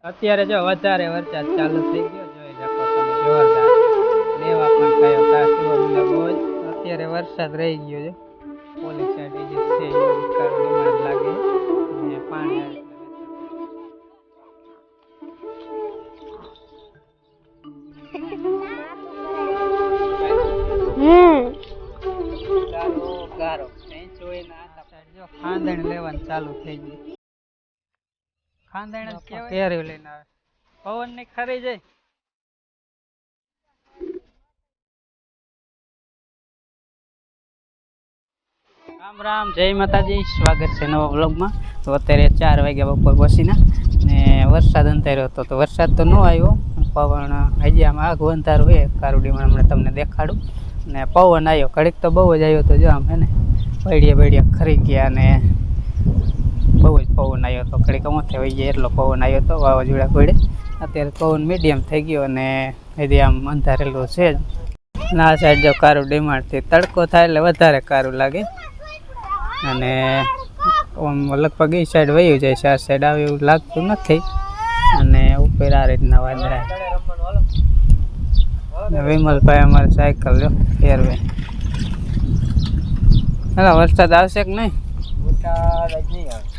અત્યારે જો વધારે વરસાદ ચાલુ થઈ ગયો, જોઈ શકો તમે જોરદાર લેવા પણ કયો કાશીઓ બહુ જ અત્યારે વરસાદ રહી ગયો છે. પોલીસ સાઈડ જે છે એ ડિમાન્ડ લાગે ને પાણી આવે ગારો ખાંદણ લેવાનું ચાલુ થઈ ગયું. ખાંદણ કેરી લઈને આવે પવન ની ખરી જાય. રામ રામ, જય માતાજી, સ્વાગત છે નવા વ્લોગમાં. તો અત્યારે 4 વાગ્યા બપોર પછીના ને વરસાદ અંધાર્યો હતો તો વરસાદ તો ન આવ્યો, પવન હજી આમ આગ અંધારું હોય કારુડીમાં હમણાં તમને દેખાડું. ને પવન આવ્યો ઘડીક તો બહુ જ આવ્યો તો જો આમ હે ને બળિયા ખરી ગયા ને બહુ જ પવન આવ્યો હતો. ઘડીક અમથે વહી જાય એટલો પવન આવ્યો હતો, વાવાઝોડા પડે. અત્યારે પવન મીડિયમ થઈ ગયો અને હજી આમ અંધારેલું છે જ. ના સાઈડ જો કારું ડીમાડથી તડકો થાય એટલે વધારે કારું લાગે અને લગભગ એ સાઈડ વયું જાય છે, આ સાઈડ આવે એવું લાગતું નથી. અને ઉપર આ રીતના વાદળા. વિમલભાઈ અમારે સાયકલ લો ફેરવે. હા, વરસાદ આવશે કે નહીં?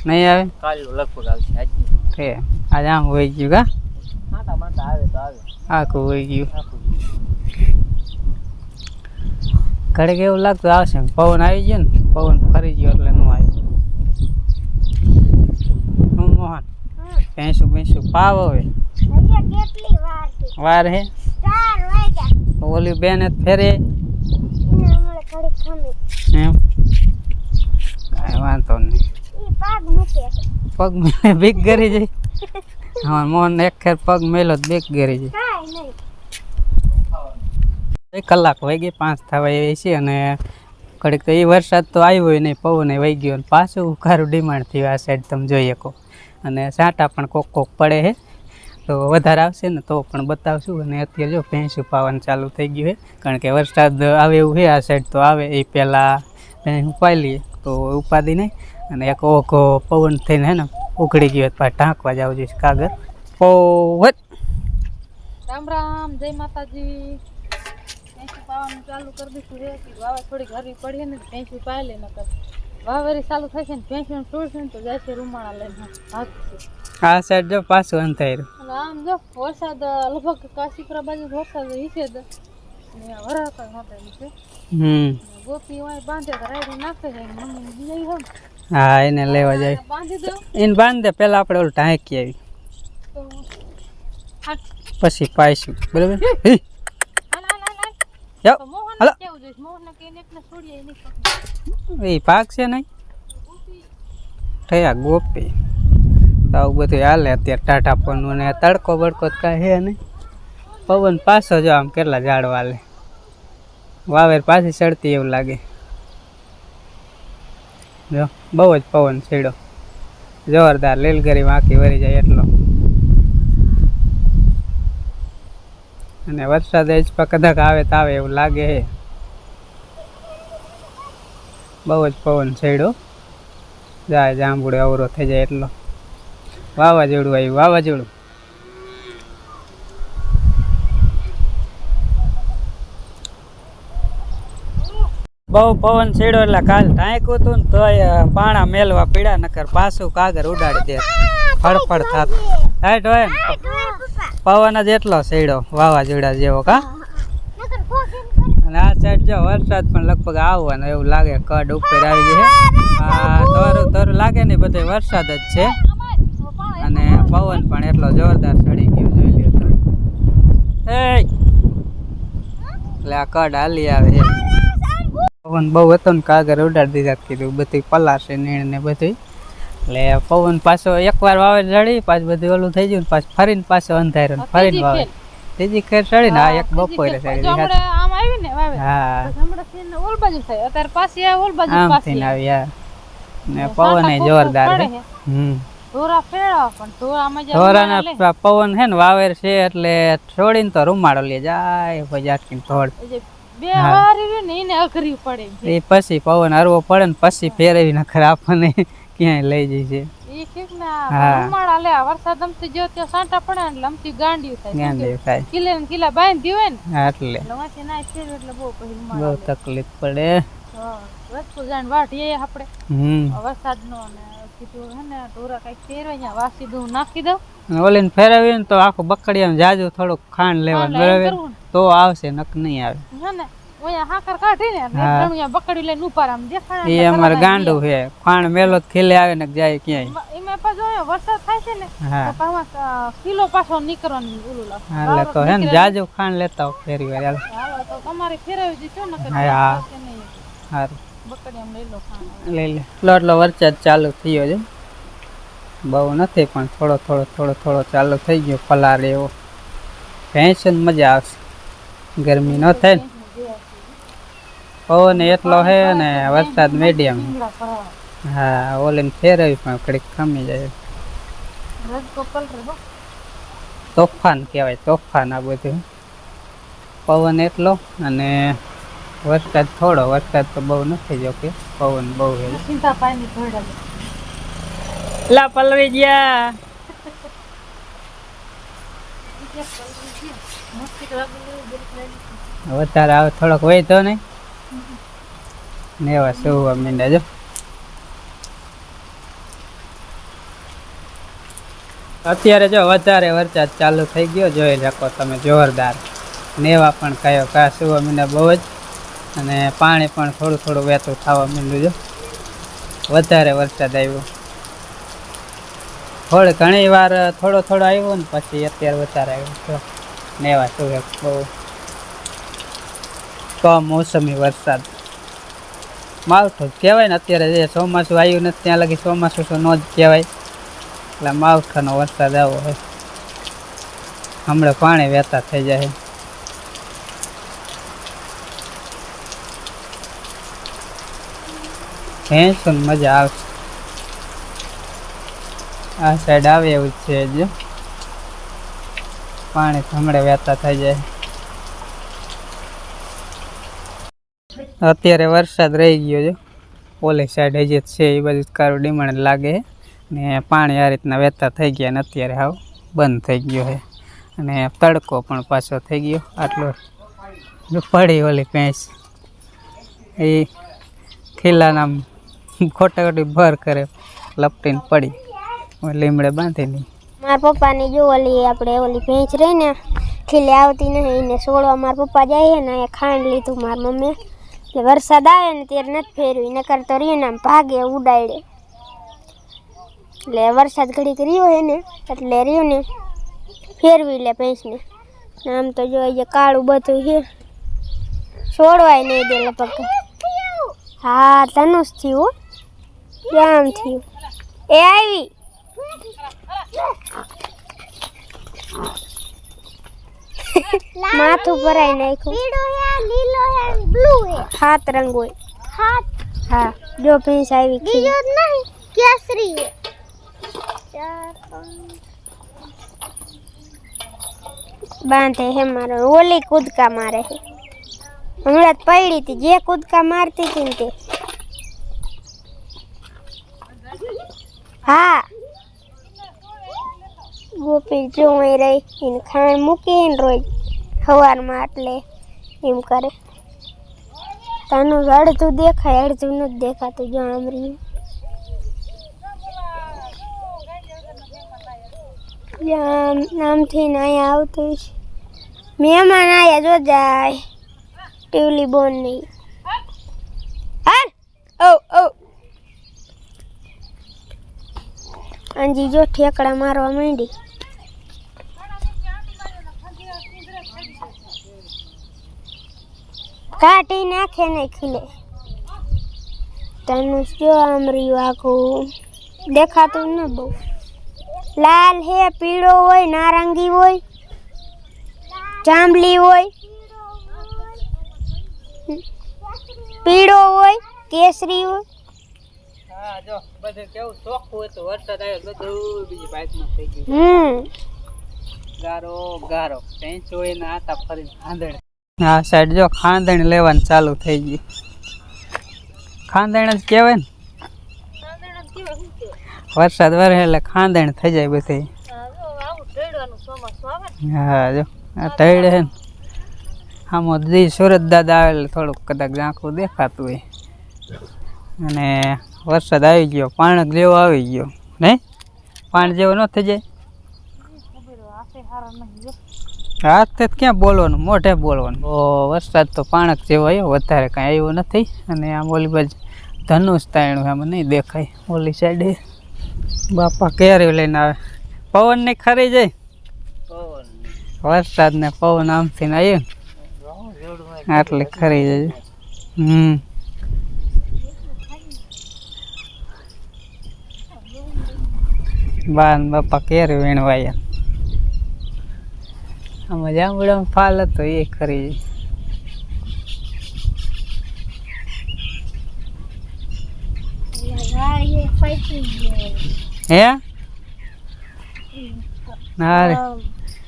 નહીં આવે, લગભગ આવશે. આજે આમ હોઈ ગયું આખું હોઈ ગયું. ઘડીક એવું લાગતું આવશે, પવન આવી ગયો ને પવન ફરી ગયો એટલે નું આવ્યું. હું મોહન ભેંસું પાવ હવે વાર હે ઓલી બેન ફેરે એમ કાંઈ વાંધો નહીં. પગ મેલે બીક ગરી જાય. હા, મોહન એક ખેર પગ મેલો બીક ગરી જાય. કલાક વહી ગઈ 5 થવા એવી છે અને ઘડીક તો એ વરસાદ તો આવ્યો હોય નહીં, પવન વહી ગયો અને પાછું ખારું ડિમાન્ડ થયું આ સાઈડ તમે જોઈ શકો. અને સાંટા પણ કોક પડે છે તો વધારે આવશે ને તો પણ બતાવશું. અને અત્યારે જો ભેંસું પાવાનું ચાલુ થઈ ગયું છે કારણ કે વરસાદ આવે એવું છે આ સાઈડ. તો આવે એ પહેલાં ભેંસ ઉપાડી લઈએ તો ઉપાડી નહીં. અને એક ઓઘો પવન થઈને હે ને ઉઘડી ગયો પાછું ઢાંકવા જવું જોઈએ કાગળ. પવન રામ રામ, જય માતાજી. ભેંસું પાવાનું ચાલુ કરી દીધું છે. વાવા થોડીક હરવી પડીએ ને ભેંસું પાઈ લે નકર વાવેરી ચાલુ થશે ને ભેંસું છોડશે ને તો જશે રૂમાળા લઈને ભાગશે. આ સાઈડ જો પાછું અંધાર્યું. અને આમ જો વરસાદ લગભગ કાશીપુરા બાજુ વરસાદ હિસે જ વરાતા નોતેલું છે. ગોપી હોય બાંધે તો રાયડી નાખે છે મમ્મી બીજાઈ હોય. હા, એને લેવા જાય. બાંધી દો એને બાંધી દે, પેલા આપણે ઓલું ઢાંકી આવી તો પછી પાઈશું બરાબર. એ પાક છે નહીં થયા ગોપી તો આવું બધું હાલે અત્યારે ટાટા પનનું ને તડકો બડકો કાંઈ હે નહીં. પવન પાછો જો આમ કેટલા ઝાડવા હાલે, વાવેર પાછી ચડતી એવું લાગે. જો બહુ જ પવન છેડો જોરદાર, લીલગરી આખી વરી જાય એટલો. અને વરસાદ જ કદાચ આવે તો આવે એવું લાગે છે. બહુ જ પવન છેડો જાય, જાંબુડે અવરો થઈ જાય એટલો. વાવાઝોડું આવ્યું, વાવાઝોડું. બહુ પવન છેડો એટલે કાલ ઢાંક્યું હતું ને તોય પાણા મેલવા પીડા નકર પાછું કાગર ઉડાડી દે ફડફડ થતું. હાઈટ હોય ને પવન જ એટલો છેડો વાવાઝોડા જેવો કા. અને આ સાઈડ જો વરસાદ પણ લગભગ આવવાનો એવું લાગે, કડ ઉપર આવી જાય. આ તોરું લાગે ને બધે વરસાદ જ છે. અને પવન પણ એટલો જોરદાર ચડી ગયો જોઈ લ્યો તમે. એટલે આ કડ હાલી આવે. પવન બહુ હતો ને કાગર ઉડાડી દીધા, કીધું બધું પલાશે નીણ ને બધું. એટલે પવન પાછો એકવાર વાવે ચડી પાછું બધું ઓલું થઈ ગયું પાછું ફરીને પાછો અંધાર્યો ફરીને વાવે ત્રીજી ખેર ચડી ને આ એક બપોરે ચડી. હા, ને પવન જોરદાર છે. પવન છે ને વાવેર છે એટલે છોડીને તો રૂમાડો લે જાય પછી થોડ પછી પવન હરવો પડે ને પછી ફેરવી નખર આપણને ક્યાંય લઈ જાય છે. ઈ ઠીક ને આ હા. ઉમાળા લે આ વરસાદ અમથી જો ત્યાં સાંટા પડે ને એટલે અમથી ગાંડિયું થાય ગાંડી થાય કિલે ને કિલા બાંધી હોય ને હા, એટલે એટલે વાંચી ના ફેર એટલે બહુ પછી બહુ ઉમાળા લે. તકલીફ પડે. હા રસ્તો જાણ વાઢીએ આપણે હમ વરસાદનો ને કીધું હે ને ઢોરા કઈક ફેરવાય ત્યાં વાસી દઉં નાખી દઉં ઓલીને ફેરવીએ ને તો આખું બકડીયામાં જાજુ થોડુંક ખાંડ લેવાનું હા, એટલે એમ બરાબર કરવું તો આવશે નક નહીં આવે. હે ને ઓયા હાકર કાઢી ને હા. ઘણું બકડી લઈને ઉપાડ આમ દેખાડા એ અમારે ગાંડું છે ખાંડ મેલો જ ખીલે આવે ને જાય ક્યાંય. એમાં પાછો અહીંયા વરસાદ થાય છે ને હા તો પાછું કિલો પાછો નીકળવાનું ઓલું લાગે. એટલે તો હે ને જાજુ ખાંડ લેતા હો ફેરી વાર હાલો. હાલો તો તમારે ફેરવી દીધો ને કે હા, હા. કે નહીં સારું બકડી આમ લઈ લો ખાણ લઈ લે. એટલો વરસાદ ચાલુ થયો છે બહુ નથી પણ થોડો ચાલુ થઈ ગયો પલાળ એવો. ભેંસ મજા આવશે ગરમી ન થાય ને. પવન એટલો છે ને વરસાદ મીડિયમ. હા ઓલીને ફેરવી પણ ઘડીક ખમી જાય. તોફાન કહેવાય તોફાન આ બધું. પવન એટલો અને વરસાદ થોડો. વરસાદ તો બહુ નથી જો કે પવન બહુ છે. ચિંતા પાણી થોડા લા પલળી ગયા. વધારે આવે થોડોક હોય તો નહીં ને એવા સુવા મીંડા જો. અત્યારે જો વધારે વરસાદ ચાલુ થઈ ગયો જોઈ શકો તમે જોરદાર. ને એવા પણ કયો કા સુવા મીંડા બહુ જ અને પાણી પણ થોડું વહેતું થવા માંડ્યું જો. વધારે વરસાદ આવ્યો. ઘણી વાર થોડો આવ્યો ને પછી અત્યારે વધારે આવ્યો ને એવા શું બહુ કમોસમી વરસાદ. માવઠું જ કહેવાય ને અત્યારે જે ચોમાસું આવ્યું નથી ત્યાં લગી ચોમાસું તો ન જ કહેવાય. એટલે માવઠાનો વરસાદ આવો હોય હમણાં પાણી વહેતા થઈ જાય. ભેંસોને મજા આવશે. આ સાઈડ આવે એવું છે જ પાણી હમણાં વહેતા થઈ જાય. અત્યારે વરસાદ રહી ગયો છે ઓલી સાઈડ હજી છે એ બધું કારું ડીમણ લાગે ને પાણી આ રીતના વહેતા થઈ ગયા ને અત્યારે હાવ બંધ થઈ ગયો છે અને તડકો પણ પાછો થઈ ગયો. આટલો પડી ઓલી ભેંસ એ ખીલાના ખોટી ભર કરે લપટીને પડી લીમડે બાંધી નહીં. મારા પપ્પાની જો ઓલી આપણે ઓલી ભેંસ રહી ને ખીલે આવતી નહીં એને છોડવા મારા પપ્પા જાય ને અહીંયા ખાંડ લીધું મારી મમ્મી. એટલે વરસાદ આવે ને ત્યારે નથી ફેરવી નકર તો રહ્યો ને આમ ભાગે ઉડાડે. એટલે વરસાદ ઘડીક રહ્યો હે ને એટલે રહ્યો ને ફેરવી લે ભેંસને. આમ તો જો અહીંયા કાળું બધું છે છોડવાય નહીં દે લગભગ. હા તનુસ થયું આમ થયું એ આવી માથું ભરાઈ નાખ્યું. સાત રંગ હોય. હા જો ભેંસ આવી કેસરી બાંધે હે મારો. ઓલી કૂદકા મારે છે હમણાં જ પડી હતી જે કૂદકા મારતી હતી ને તે. હા ગોપી જો રહી એને ખાણ મૂકીને રોજ સવારમાં એટલે એમ કરે. તાનું અડધું દેખાય અડધું નથી દેખાતું જો આમ રહ્યું. આમથી ને અહીંયા આવતું છે મહેમાન આયા જો જાય ટીવલી બોન નહીં. હાલ ઓ અંજી જો ઠેકડા મારવા માંડી. કાઢી નાખે ને ખીલે. તનુષ જો આમ રહ્યું આખું દેખાતું ન બહુ. લાલ હે પીળો હોય નારંગી હોય જાંબલી હોય પીળો હોય કેસરી હોય. હા જો બધું કેવું ચોખ્ખું હતું વરસાદ આવ્યો બધું બીજી બાજુમાં થઈ ગયું. ગારો ભેંસ હોય ને આતા ફરીને ખાંદણ. આ સાઈડ જો ખાંદણ લેવાનું ચાલુ થઈ ગયું. ખાંદણ જ કહેવાય ને. વરસાદ વરે એટલે ખાંદણ થઈ જાય બધી. આવું ઢેડવાનું ચોમાસું આવે ને હા જો આ તૈડે છે ને આમાં દી સુરત દાદા આવે એટલે થોડુંક કદાચ ઝાંખું દેખાતું હોય. અને વરસાદ આવી ગયો, પાણક જેવો આવી ગયો નહીં, પાણ જેવો ન થઈ જાય. ખબર હોય, હાથે હારા નહીં જો. હાથે જ ક્યાં બોલવાનું, મોઢે બોલવાનું. ઓ વરસાદ તો પાણક જેવો આવ્યો, વધારે કાંઈ આવ્યો નથી. અને આમ ઓલી બાજુ ધનુષ તાણ્યું આમાં નહીં દેખાય. ઓલી સાઈડે બાપા કેરી લઈને આવે, પવન નહીં ખરી જાય. વરસાદ ને પવન આમથી ને આવ્યું આટલે ખરી જાય. બા ને બાપા કેરી વીણવાયા. આમાં જાંબુડામાં ફાલ હતો એ ખરી જાય. હે ના રે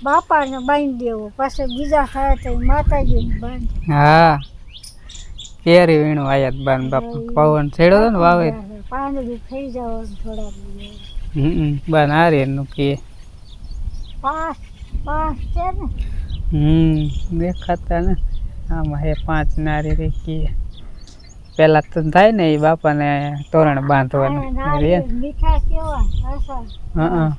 બાપાને બાંધી દેવો, પછી બીજા ખાય તો માતાજીને બાંધી. હા કેરી વીણવાયા બા ને બાપા. પવન છેડ્યો હતો ને વાવે પાણી થઈ જવાનું થોડા બા નારી એનું કે પાંચ છે ને દેખાતા ને આમાં હે 5 નારી રે કે પેલા તો થાય ને એ બાપાને તોરણ બાંધવાનું રે. મીઠા કેવા અસર. હા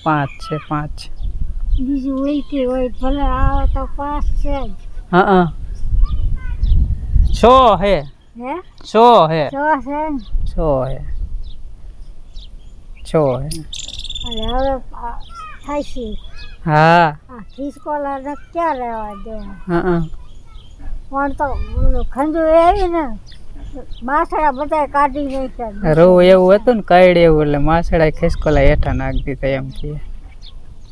5 છે 5. બીજું હોય હોય ભલે આવે તો 5 છે જ. હા 6 હે. હે 6 હે. 6 છે ને. 6 હે. 6 હે. અને હવે થાય છે હા આ ખિસકોલા ને ક્યાં રહેવા દે. હા પણ તો ખંજુ એવી ને માથડા બધા કાઢી નાખ્યા. રોવ એવું હતું ને કાઢે એવું એટલે માસડા ખિસકોલા હેઠા નાખી દીધા એમ કે.